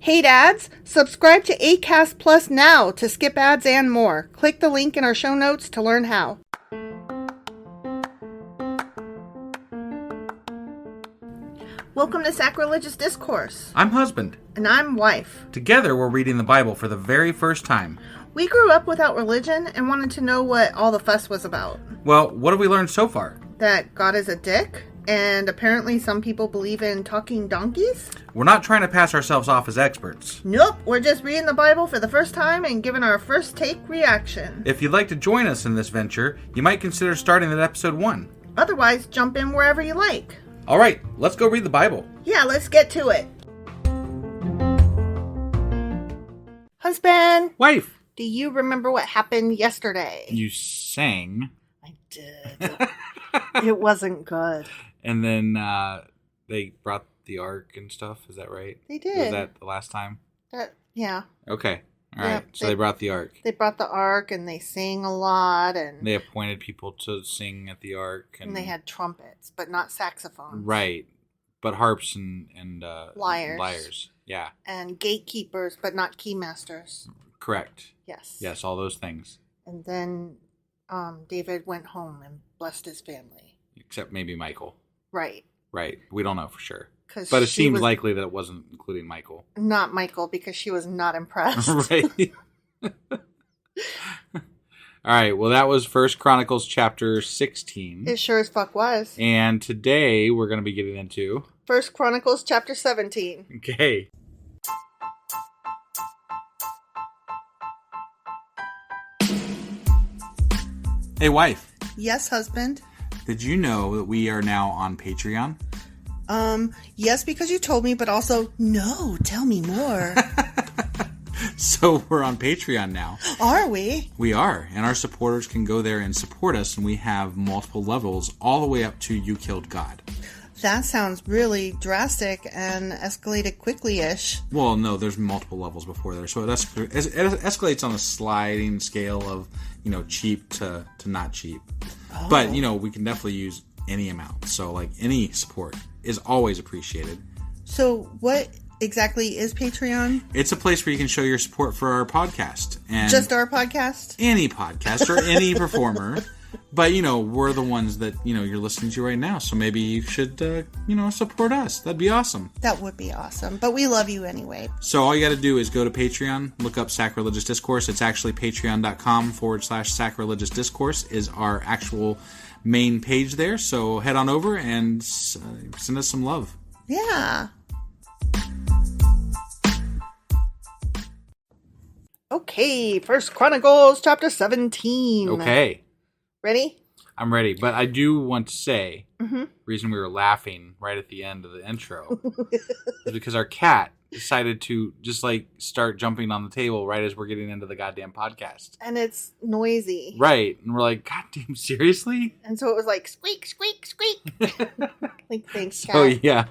Hate ads? Subscribe to Acast Plus now to skip ads and more. Click the link in our show notes to learn how. Welcome to Sacrilegious Discourse. I'm husband. And I'm wife. Together, we're reading the Bible for the very first time. We grew up without religion and wanted to know what all the fuss was about. Well, what have we learned so far? That God is a dick, and apparently some people believe in talking donkeys? We're not trying to pass ourselves off as experts. Nope, we're just reading the Bible for the first time and giving our first take reaction. If you'd like to join us in this venture, you might consider starting at episode 1. Otherwise, jump in wherever you like. All right, let's go read the Bible. Yeah, let's get to it. Husband! Wife! Do you remember what happened yesterday? You sang. I did. It wasn't good. And then they brought the ark and stuff. Is that right? They did. Was that the last time? Yeah. Okay. All right. So they brought the ark. They brought the ark and they sang a lot. And they appointed people to sing at the ark. And they had trumpets, but not saxophones. Right. But harps and lyres. Lyres. Yeah. And gatekeepers, but not keymasters. Correct. Yes. Yes, all those things. And then David went home and blessed his family. Except maybe Michael. Right. Right. We don't know for sure. But it seems likely that it wasn't including Michael. Not Michael, because she was not impressed. Right. All right. Well, that was 1 Chronicles chapter 16. It sure as fuck was. And today we're going to be getting into 1 Chronicles chapter 17. Okay. Hey, wife. Yes, husband. Did you know that we are now on Patreon? Yes, because you told me, but also, no, tell me more. So we're on Patreon now. Are we? We are, and our supporters can go there and support us, and we have multiple levels all the way up to You Killed God. That sounds really drastic and escalated quickly-ish. Well, no, there's multiple levels before there, so it escalates on a sliding scale of, cheap to not cheap. Oh. But, we can definitely use any amount, so, any support is always appreciated. So what exactly is Patreon? It's a place where you can show your support for our podcast. And just our podcast? Any podcast or any performer. But, we're the ones that, you're listening to right now. So maybe you should, support us. That'd be awesome. That would be awesome. But we love you anyway. So all you got to do is go to Patreon, look up Sacrilegious Discourse. It's actually patreon.com/sacrilegious discourse is our actual main page there. So head on over and send us some love. Yeah. Okay, 1 Chronicles chapter 17. Okay. Ready? I'm ready, but I do want to say, the reason we were laughing right at the end of the intro is because our cat decided to just start jumping on the table right as we're getting into the goddamn podcast. And it's noisy. Right. And we're like, goddamn, seriously? And so it was like, squeak, squeak, squeak. Thanks, cat. Oh, yeah.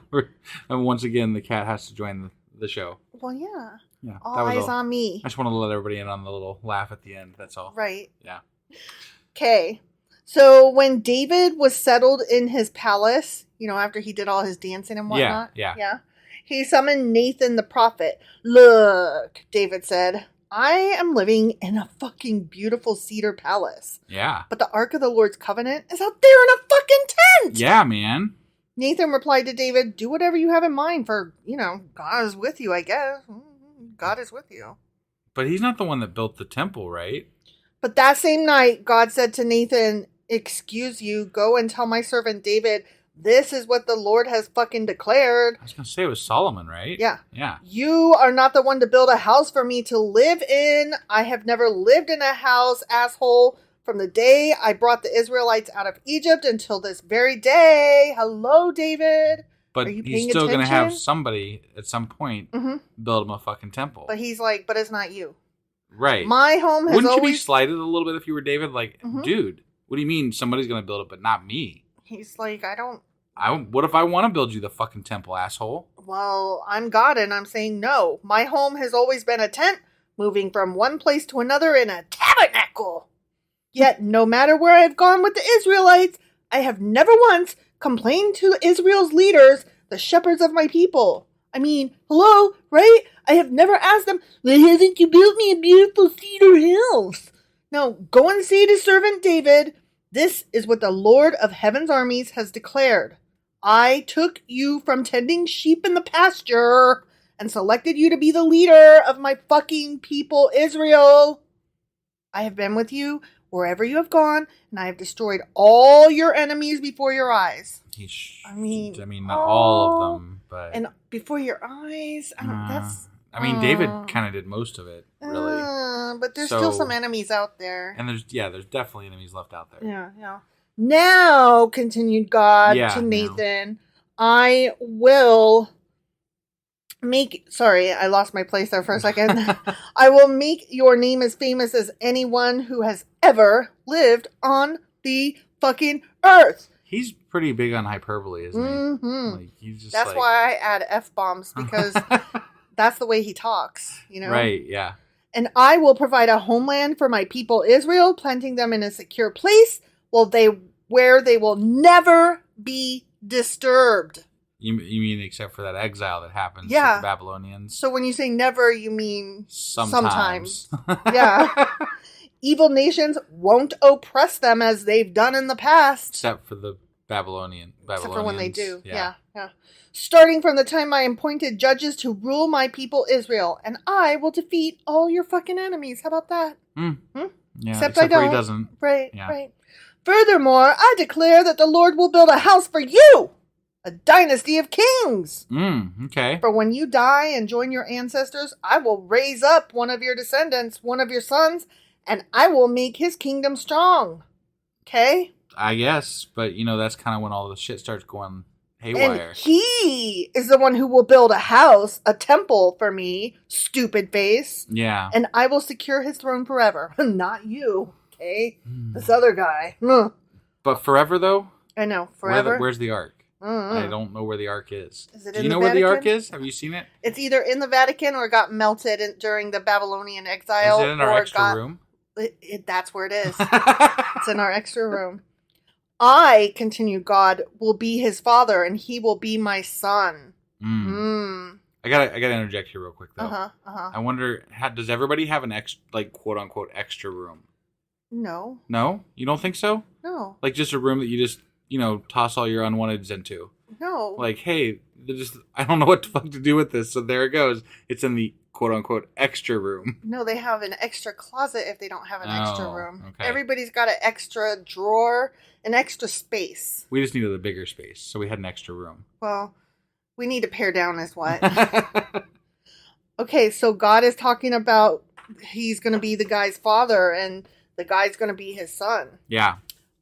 And once again, the cat has to join the show. Well, yeah. Yeah. All eyes on me. I just want to let everybody in on the little laugh at the end. That's all. Right. Yeah. Okay. So when David was settled in his palace, after he did all his dancing and whatnot. Yeah. He summoned Nathan the prophet. Look, David said, I am living in a fucking beautiful cedar palace. Yeah. But the Ark of the Lord's Covenant is out there in a fucking tent. Yeah, man. Nathan replied to David, do whatever you have in mind for, God is with you, I guess. God is with you. But he's not the one that built the temple, right? But that same night, God said to Nathan, excuse you, go and tell my servant David, this is what the Lord has fucking declared. I was going to say it was Solomon, right? Yeah. Yeah. You are not the one to build a house for me to live in. I have never lived in a house, asshole, from the day I brought the Israelites out of Egypt until this very day. Hello, David. But he's still going to have somebody at some point build him a fucking temple. But he's like, but it's not you. Right. My home has Wouldn't you be slighted a little bit if you were David? Like, dude, what do you mean somebody's going to build it but not me? He's like, what if I want to build you the fucking temple, asshole? Well, I'm God and I'm saying no. My home has always been a tent, moving from one place to another in a tabernacle. Yet, no matter where I've gone with the Israelites, I have never once complained to Israel's leaders, the shepherds of my people. I mean, hello, right? I have never asked them, why haven't you built me a beautiful cedar house? No, go and say to servant David, this is what the Lord of heaven's armies has declared. I took you from tending sheep in the pasture and selected you to be the leader of my fucking people, Israel. I have been with you wherever you have gone, and I have destroyed all your enemies before your eyes. I mean, not all of them, but and before your eyes. David kind of did most of it, really. But there's still some enemies out there, and there's definitely enemies left out there. Yeah. Now, continued God to Nathan, I will make. Sorry, I lost my place there for a second. I will make your name as famous as anyone who has ever lived on the fucking earth. He's pretty big on hyperbole, isn't he? Mm-hmm. Like, he's just that's why I add F-bombs, because that's the way he talks, Right, yeah. And I will provide a homeland for my people Israel, planting them in a secure place where they will never be disturbed. You mean except for that exile that happens with the Babylonians? So when you say never, you mean sometimes. Yeah. Evil nations won't oppress them as they've done in the past. Except for the Babylonians. Except for when they do. Yeah. Starting from the time I appointed judges to rule my people Israel, and I will defeat all your fucking enemies. How about that? Yeah, except I don't. For he doesn't. Right. Furthermore, I declare that the Lord will build a house for you, a dynasty of kings. Okay. For when you die and join your ancestors, I will raise up one of your descendants, one of your sons, and I will make his kingdom strong. Okay? I guess, but that's kind of when all the shit starts going haywire. And he is the one who will build a house, a temple for me, stupid face. Yeah. And I will secure his throne forever. Not you, okay? This other guy. But forever, though? I know, forever. Where's the Ark? Mm-hmm. I don't know where the Ark is. Do you know where the Ark is? Have you seen it? It's either in the Vatican or got melted during the Babylonian exile. Is it in our extra room? That's where it is. It's in our extra room. I, continued God, will be his father, and he will be my son. I gotta interject here real quick, though. I wonder, does everybody have an quote unquote extra room? No. No? You don't think so? No. Like just a room that you just toss all your unwanteds into. No. Like, hey, I don't know what the fuck to do with this, so there it goes. It's in the quote-unquote extra room. No, they have an extra closet if they don't have an extra room. Okay. Everybody's got an extra drawer, an extra space. We just needed a bigger space, so we had an extra room. Well, we need to pare down is what. Okay, so God is talking about he's going to be the guy's father, and the guy's going to be his son. Yeah.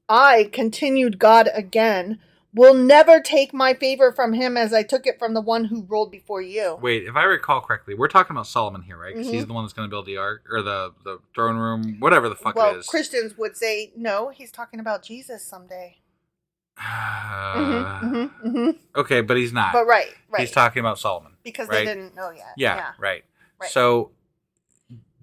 I, continued God again, will never take my favor from him as I took it from the one who ruled before you. Wait, if I recall correctly, we're talking about Solomon here, right? Because he's the one that's going to build the ark, or the throne room, whatever the fuck it is. Well, Christians would say, no, he's talking about Jesus someday. Okay, but he's not. But right. He's talking about Solomon. Because they didn't know yet. Yeah, right. So,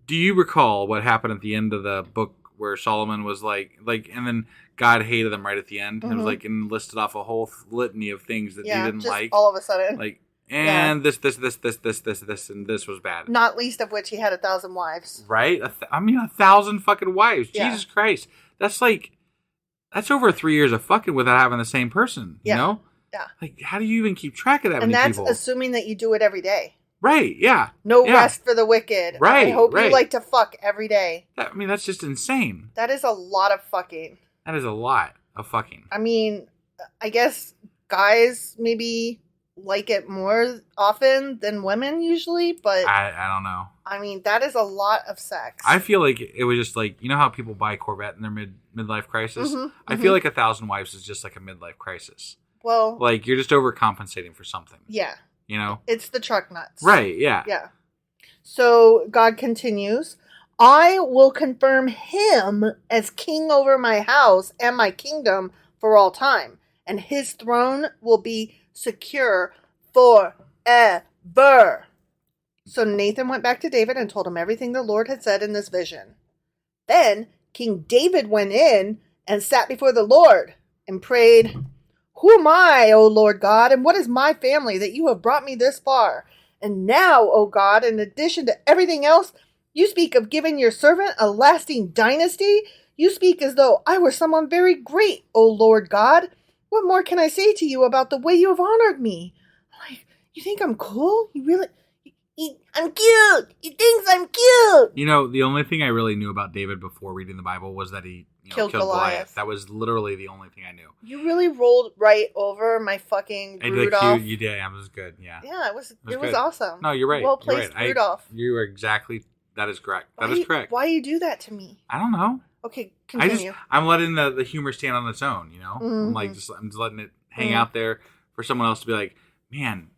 do you recall what happened at the end of the book where Solomon was like, and then God hated them right at the end? And it was and listed off a whole litany of things that he didn't just like. all of a sudden. This, and this was bad. Not least of which he had 1,000 wives. Right? 1,000 fucking wives. Yeah. Jesus Christ. That's over 3 years of fucking without having the same person, you know? Yeah. Like, how do you even keep track of that many people? And that's assuming that you do it every day. Right, yeah. No rest for the wicked. Right, I hope you like to fuck every day. That's just insane. That is a lot of fucking. That is a lot of fucking. I mean, I guess guys maybe like it more often than women usually, but I don't know. I mean, that is a lot of sex. I feel like it was just like, you know how people buy a Corvette in their midlife crisis? I feel like 1,000 wives is just like a midlife crisis. Well, like you're just overcompensating for something. Yeah. You know? It's the truck nuts. Right, yeah. Yeah. So God continues, I will confirm him as king over my house and my kingdom for all time, and his throne will be secure forever. So Nathan went back to David and told him everything the Lord had said in this vision. Then King David went in and sat before the Lord and prayed, Who am I, O Lord God, and what is my family that you have brought me this far? And now, O God, in addition to everything else, you speak of giving your servant a lasting dynasty. You speak as though I were someone very great, O Lord God. What more can I say to you about the way you have honored me? Like, you think I'm cool? You really... I'm cute. He thinks I'm cute. You know, the only thing I really knew about David before reading the Bible was that he killed Goliath. That was literally the only thing I knew. You really rolled right over my fucking Rudolph. You did. That was good. Yeah. Yeah, it was awesome. No, you're right. Well placed, Rudolph. You are exactly. That is correct. That is correct. Why you do that to me? I don't know. Okay, continue. I'm letting the humor stand on its own. You know, Mm-hmm. I'm just letting it hang out there for someone else to be like, man.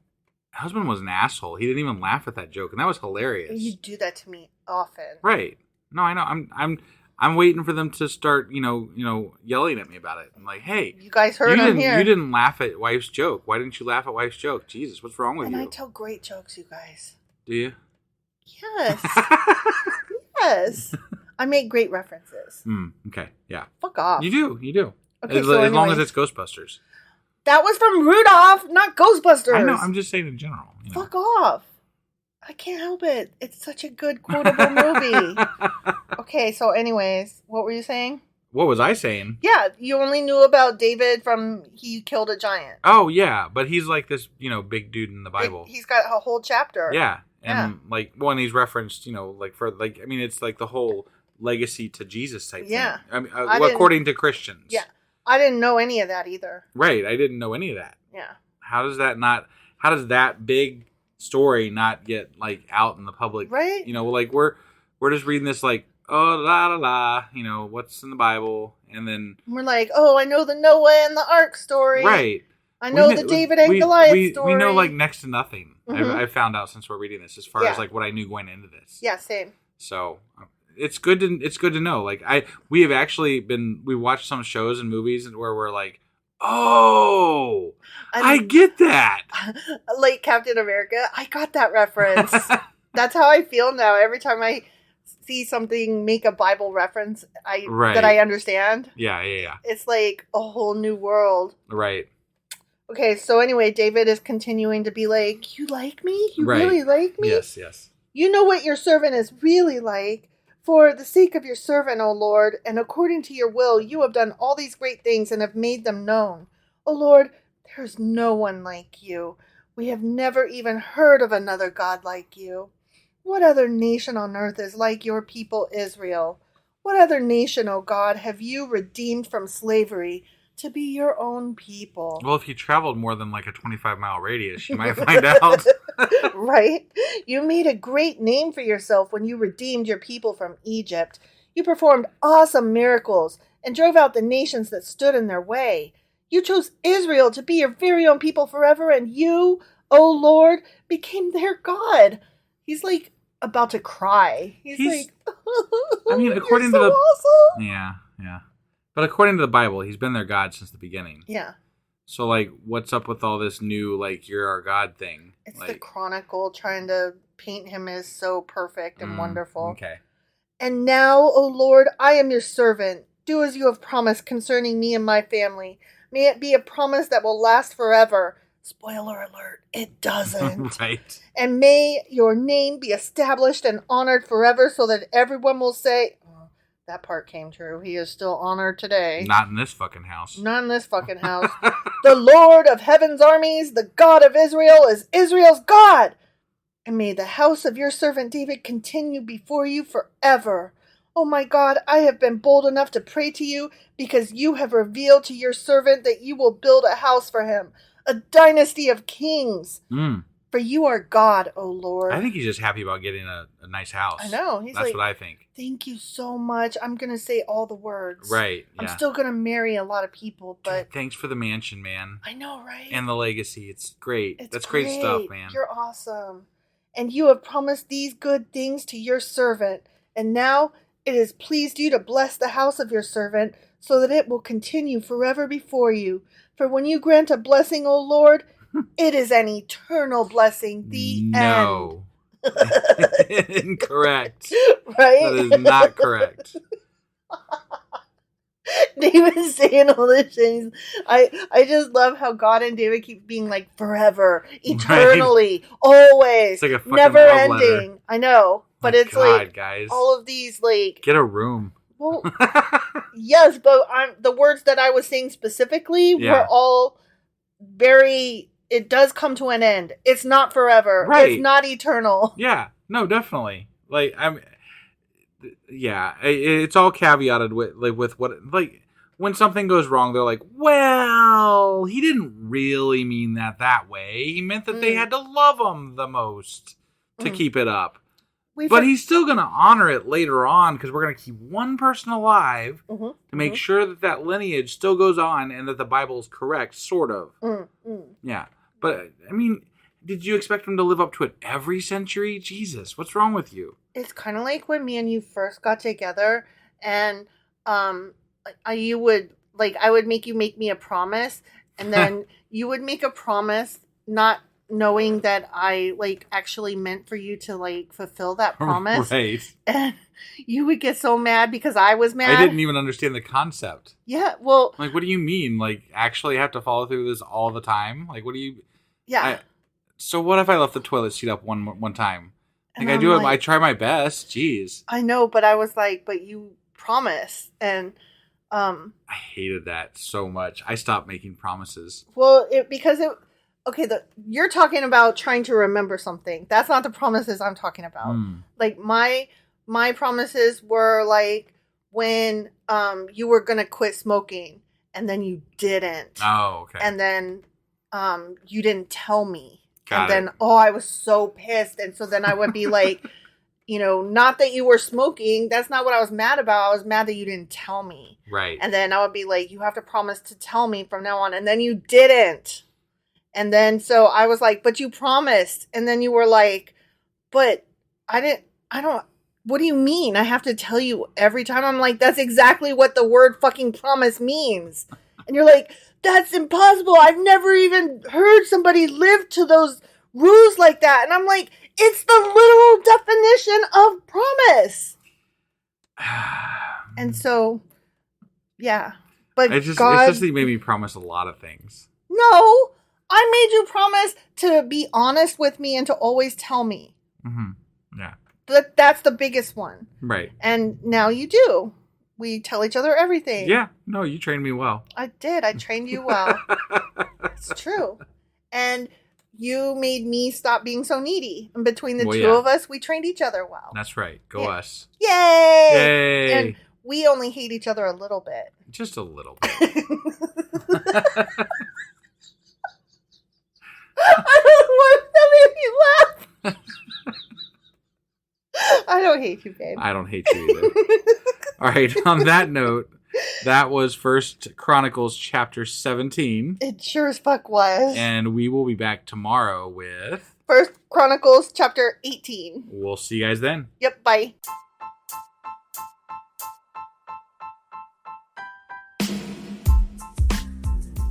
Husband was an asshole. He didn't even laugh at that joke, and that was hilarious. You do that to me often, right? No, I know. I'm waiting for them to start, yelling at me about it. I'm like, hey, you guys heard him here. You didn't laugh at wife's joke. Why didn't you laugh at wife's joke? Jesus, what's wrong with you? And I tell great jokes, you guys. Do you? Yes. Yes. I make great references. Okay. Yeah. Fuck off. You do. Okay, as long as it's Ghostbusters. That was from Rudolph, not Ghostbusters. I know. I'm just saying in general. Fuck off. I can't help it. It's such a good quotable movie. Okay, so anyways, what were you saying? What was I saying? Yeah, you only knew about David from he killed a giant. Oh, yeah, but he's like this, big dude in the Bible. He's got a whole chapter. Yeah, and when he's referenced, it's like the whole legacy to Jesus type thing. Yeah. I mean, according to Christians. Yeah. I didn't know any of that either. Right. I didn't know any of that. Yeah. How does that big story not get out in the public? Right. We're just reading this oh la la la, what's in the Bible, and then we're like, oh, I know the Noah and the Ark story. Right. I know the David and Goliath story. We know next to nothing. Mm-hmm. I've found out since we're reading this, as far as what I knew going into this. Yeah, same. So it's good to know. We watched some shows and movies where we're like, oh, I get that. Like Captain America, I got that reference. That's how I feel now. Every time I see something make a Bible reference, that I understand. Yeah. It's like a whole new world. Right. Okay, so anyway, David is continuing to be like, you like me? You really like me? Yes. You know what your servant is really like. For the sake of your servant, O Lord, and according to your will, you have done all these great things and have made them known. O Lord, there is no one like you. We have never even heard of another God like you. What other nation on earth is like your people Israel? What other nation, O God, have you redeemed from slavery to be your own people? Well, if you traveled more than a 25-mile radius, you might find out. Right? You made a great name for yourself when you redeemed your people from Egypt. You performed awesome miracles and drove out the nations that stood in their way. You chose Israel to be your very own people forever, and you, O Lord, became their God. He's about to cry. He's according to the awesome. Yeah. But according to the Bible, he's been their God since the beginning. Yeah. So, what's up with all this new, you're our God thing? It's the Chronicle trying to paint him as so perfect and wonderful. Okay. And now, O Lord, I am your servant. Do as you have promised concerning me and my family. May it be a promise that will last forever. Spoiler alert, it doesn't. Right. And may your name be established and honored forever so that everyone will say... That part came true. He is still honored today. Not in this fucking house. Not in this fucking house. The Lord of heaven's armies, the God of Israel, is Israel's God. And may the house of your servant David continue before you forever. Oh my God, I have been bold enough to pray to you because you have revealed to your servant that you will build a house for him, a dynasty of kings. For you are God, O Lord. I think he's just happy about getting a nice house. I know. That's what I think. Thank you so much. I'm going to say all the words. Right. Yeah. I'm still going to marry a lot of people, but... Dude, thanks for the mansion, man. I know, right? And the legacy. It's great. That's great stuff, man. You're awesome. And you have promised these good things to your servant. And now it has pleased you to bless the house of your servant so that it will continue forever before you. For when you grant a blessing, O Lord... It is an eternal blessing. The end. Incorrect. Right? That is not correct. David's saying all this things. I just love how God and David keep being like forever, eternally, always, it's like a never ending. Letter. I know, but it's God, like guys. all of these like get a room. Well, yes, but the words that I was saying specifically were all very. It does come to an end. It's not forever. Right. It's not eternal. Yeah. No, definitely. Like it's all caveated with what like when something goes wrong, they're like, well, he didn't really mean that way. He meant that they had to love him the most to keep it up. But he's still going to honor it later on because we're going to keep one person alive to make sure that lineage still goes on and that the Bible is correct, sort of. Yeah. But, I mean, did you expect him to live up to it every century? Jesus, what's wrong with you? It's kind of like when me and you first got together and I would make you make me a promise and then you would make a promise not knowing that I actually meant for you to fulfill that promise. Right. And you would get so mad because I was mad. I didn't even understand the concept. Yeah, well, what do you mean? Actually have to follow through this all the time? What do you? Yeah. So what if I left the toilet seat up one time? I try my best. Jeez. I know, but I was but you promised, and I hated that so much. I stopped making promises. Well, okay, you're talking about trying to remember something. That's not the promises I'm talking about. My promises were when you were gonna quit smoking, and then you didn't. Oh, okay. And then you didn't tell me. Got and then I was so pissed, and so then I would be not that you were smoking. That's not what I was mad about. I was mad that you didn't tell me. Right. And then I would be you have to promise to tell me from now on, and then you didn't. And then, so I was but you promised. And then you were but I don't, what do you mean? I have to tell you every time? I'm that's exactly what the word fucking promise means. And you're that's impossible. I've never even heard somebody live to those rules like that. And I'm it's the literal definition of promise. And so, yeah. But it's just that you made me promise a lot of things. No. I made you promise to be honest with me and to always tell me. Mm-hmm. Yeah. But that's the biggest one. Right. And now you do. We tell each other everything. Yeah. No, you trained me well. I did. I trained you well. It's true. And you made me stop being so needy. And between the two of us, we trained each other well. That's right. Go us. Yay! Yay! And we only hate each other a little bit. Just a little bit. I don't want that made me laugh. I don't hate you, babe. I don't hate you either. All right. On that note, that was First Chronicles chapter 17. It sure as fuck was. And we will be back tomorrow with First Chronicles chapter 18. We'll see you guys then. Yep. Bye.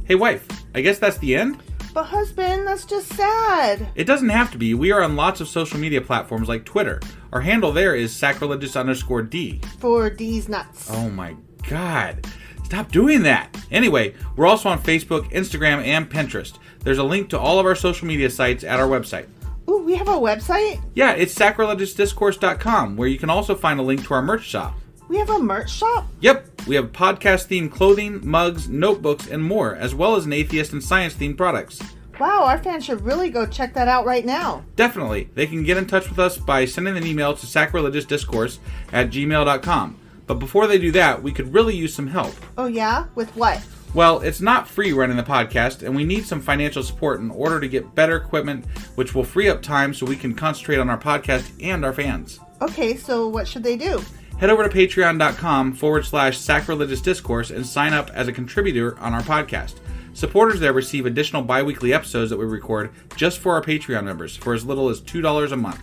Hey, wife. I guess that's the end? But husband, that's just sad. It doesn't have to be. We are on lots of social media platforms like Twitter. Our handle there is sacrilegious_D. For D's nuts. Oh my God. Stop doing that. Anyway, we're also on Facebook, Instagram, and Pinterest. There's a link to all of our social media sites at our website. Ooh, we have a website? Yeah, it's sacrilegiousdiscourse.com, where you can also find a link to our merch shop. We have a merch shop? Yep. We have podcast-themed clothing, mugs, notebooks, and more, as well as an atheist and science-themed products. Wow, our fans should really go check that out right now. Definitely. They can get in touch with us by sending an email to sacrilegiousdiscourse@gmail.com. But before they do that, we could really use some help. Oh yeah? With what? Well, it's not free running the podcast, and we need some financial support in order to get better equipment, which will free up time so we can concentrate on our podcast and our fans. Okay, so what should they do? Head over to patreon.com/sacrilegiousdiscourse and sign up as a contributor on our podcast. Supporters there receive additional bi-weekly episodes that we record just for our Patreon members for as little as $2 a month.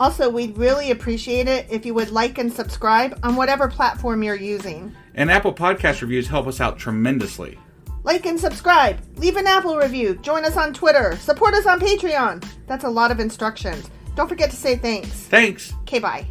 Also, we'd really appreciate it if you would like and subscribe on whatever platform you're using. And Apple Podcast reviews help us out tremendously. Like and subscribe. Leave an Apple review. Join us on Twitter. Support us on Patreon. That's a lot of instructions. Don't forget to say thanks. Thanks. Okay, bye.